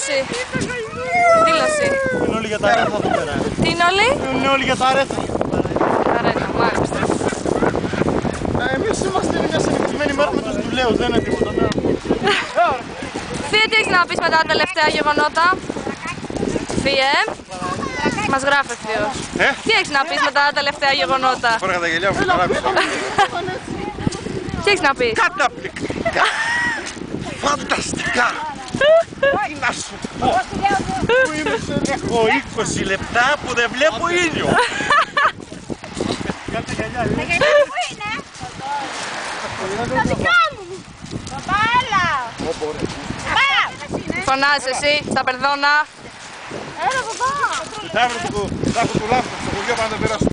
Δήλωση. Δήλωση. Είναι όλοι για τα αρέθα εδώ πέρα. Τι είναι όλοι? Είναι όλοι για τα αρέθα. Αρένα, μάλιστα. Εμείς είμαστε μια συνηθισμένη μέρα με τους δουλέους, δεν είναι τίποτα. Φύε, τι έχεις να πεις μετά τα τελευταία γεγονότα? Φύε. Μας γράφει ευθύος. Τι έχεις να πεις μετά τα τελευταία γεγονότα? Φόραγα τα γελιά μου, γράφει. Τι έχεις να πεις? Καταπληκτικά! Φανταστικά! Τι να σου πω! Έχω 20 λεπτά που δεν βλέπω ήλιο! Τα γυαλιά που είναι? Τα δικά μου! Παπά, έλα! Φωνάζεις εσύ, στα περδόνα. Έλα, παπά! Θα έχω του λάμπτοπ στο χωριό, πάντα περάσω.